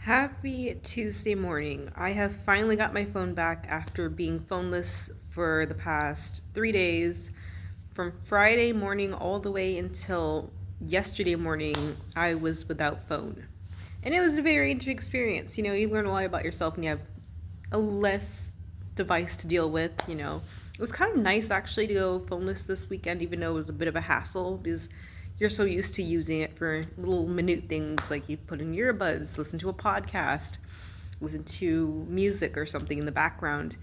Happy Tuesday morning. I have finally got my phone back after being phoneless for the past 3 days. From Friday morning all the way until yesterday morning, I was without phone. And it was a very interesting experience. You learn a lot about yourself and you have a less device to deal with. It was kind of nice actually to go phoneless this weekend, even though it was a bit of a hassle because you're so used to using it for little minute things like you put in earbuds, listen to a podcast, listen to music or something in the background.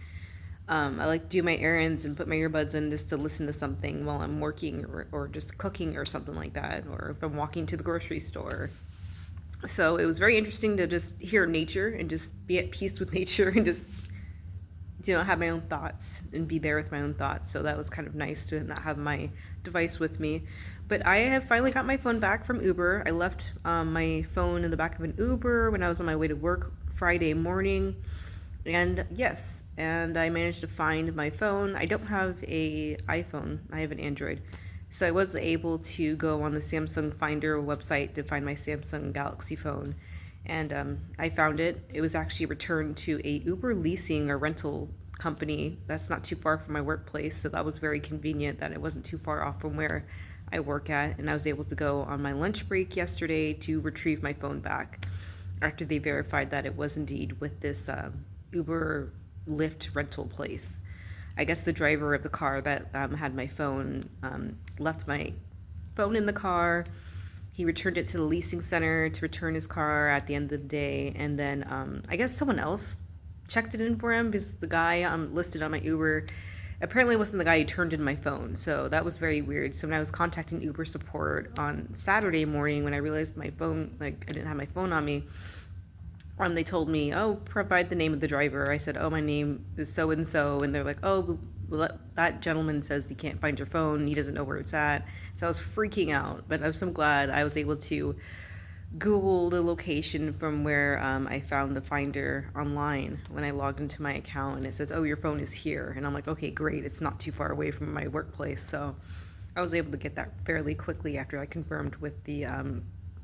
I like to do my errands and put my earbuds in just to listen to something while I'm working or just cooking or something like that, or if I'm walking to the grocery store. So it was very interesting to just hear nature and just be at peace with nature and just have my own thoughts and be there with my own thoughts. So that was kind of nice to not have my device with me. But I have finally got my phone back from Uber. I left my phone in the back of an Uber when I was on my way to work Friday morning. And yes, and I managed to find my phone. I don't have a iPhone. I have an Android. So I was able to go on the Samsung Finder website to find my Samsung Galaxy phone. And I found it. It was actually returned to a Uber leasing or rental company that's not too far from my workplace. So that was very convenient that it wasn't too far off from where I work at. And I was able to go on my lunch break yesterday to retrieve my phone back after they verified that it was indeed with this Uber Lyft rental place. I guess the driver of the car that had my phone left my phone in the car. He returned it to the leasing center to return his car at the end of the day. And then I guess someone else checked it in for him because the guy listed on my Uber apparently wasn't the guy who turned in my phone. So that was very weird. So when I was contacting Uber support on Saturday morning, when I realized my phone, like I didn't have my phone on me, they told me, oh, provide the name of the driver. I said, oh, my name is so and so. And they're like, oh, well, that gentleman says he can't find your phone. He doesn't know where it's at. So I was freaking out. But I'm so glad I was able to Google the location from where I found the Finder online when I logged into my account. And it says, oh, your phone is here. And I'm like, okay, great. It's not too far away from my workplace. So I was able to get that fairly quickly after I confirmed with the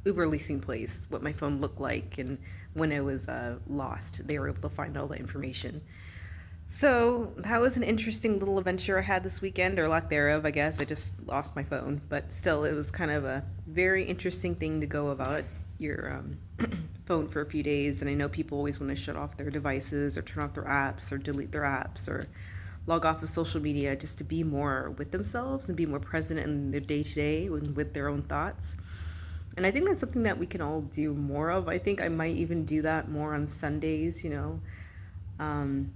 Uber leasing place what my phone looked like, and when it was lost, they were able to find all the information. So that was an interesting little adventure I had this weekend, or lack thereof, I guess. I just lost my phone, but still, it was kind of a very interesting thing to go about your phone for a few days. And I know people always want to shut off their devices or turn off their apps or delete their apps or log off of social media just to be more with themselves and be more present in their day to day with their own thoughts. And I think that's something that we can all do more of. I think I might even do that more on Sundays. Um,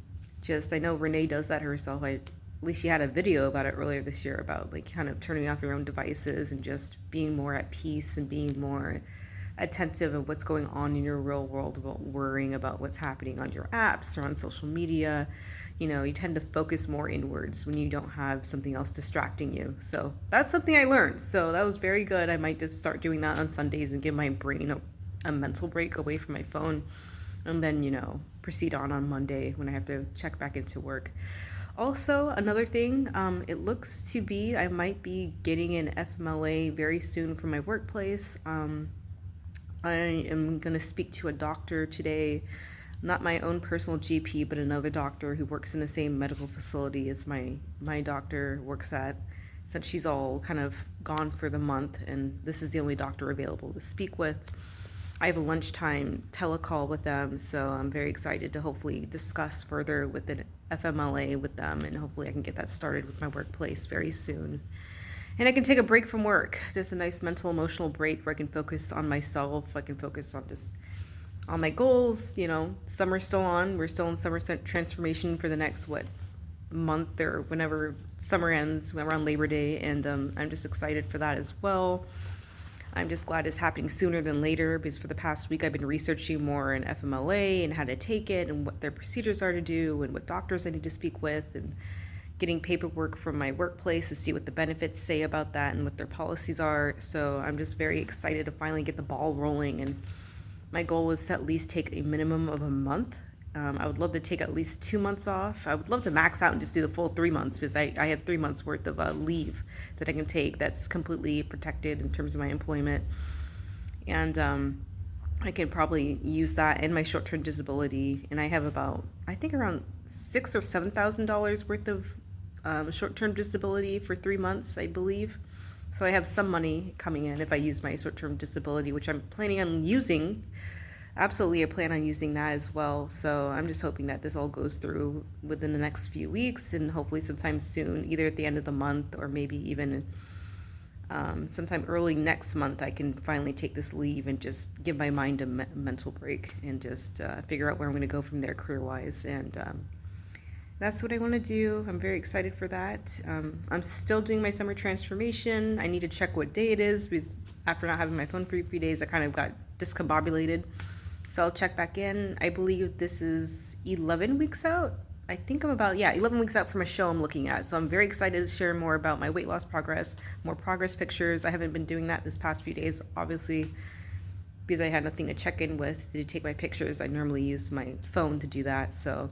I know Renee does that herself. At least she had a video about it earlier this year about like kind of turning off your own devices and just being more at peace and being more attentive of what's going on in your real world about worrying about what's happening on your apps or on social media. You tend to focus more inwards when you don't have something else distracting you. So that's something I learned. So that was very good. I might just start doing that on Sundays and give my brain a mental break away from my phone. And then, proceed on Monday when I have to check back into work. Also, another thing, it looks to be I might be getting an FMLA very soon from my workplace. I am going to speak to a doctor today, not my own personal GP, but another doctor who works in the same medical facility as my doctor works at, since she's all kind of gone for the month, and this is the only doctor available to speak with. I have a lunchtime telecall with them, so I'm very excited to hopefully discuss further with the FMLA with them, and hopefully I can get that started with my workplace very soon. And I can take a break from work, just a nice mental, emotional break where I can focus on myself. I can focus on just on my goals. Summer's still on. We're still in summer transformation for the next, month or whenever summer ends, around Labor Day. And I'm just excited for that as well. I'm just glad it's happening sooner than later because for the past week I've been researching more in FMLA and how to take it and what their procedures are to do and what doctors I need to speak with, and getting paperwork from my workplace to see what the benefits say about that and what their policies are. So I'm just very excited to finally get the ball rolling. And my goal is to at least take a minimum of a month. I would love to take at least 2 months off. I would love to max out and just do the full 3 months because I have 3 months worth of leave that I can take that's completely protected in terms of my employment. And I can probably use that and my short-term disability, and I have about, I think, around $6,000 or $7,000 worth of short-term disability for 3 months, I believe. So I have some money coming in if I use my short-term disability, which I'm planning on using. Absolutely, I plan on using that as well. So I'm just hoping that this all goes through within the next few weeks and hopefully sometime soon, either at the end of the month or maybe even sometime early next month. I can finally take this leave and just give my mind a mental break and just figure out where I'm going to go from there career-wise. And that's what I want to do. I'm very excited for that. I'm still doing my summer transformation. I need to check what day it is because after not having my phone for 3 days, I kind of got discombobulated. So I'll check back in. I believe this is 11 weeks out. I think I'm about, 11 weeks out from a show I'm looking at. So I'm very excited to share more about my weight loss progress, more progress pictures. I haven't been doing that this past few days, obviously, because I had nothing to check in with to take my pictures. I normally use my phone to do that. So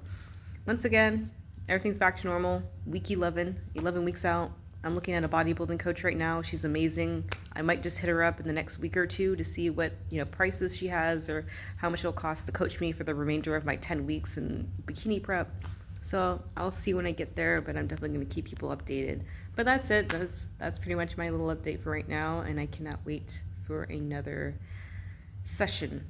once again, everything's back to normal. Week 11, 11 weeks out. I'm looking at a bodybuilding coach right now. She's amazing. I might just hit her up in the next week or two to see what, prices she has or how much it'll cost to coach me for the remainder of my 10 weeks in bikini prep. So I'll see when I get there, but I'm definitely going to keep people updated. But that's it. That's pretty much my little update for right now, and I cannot wait for another session.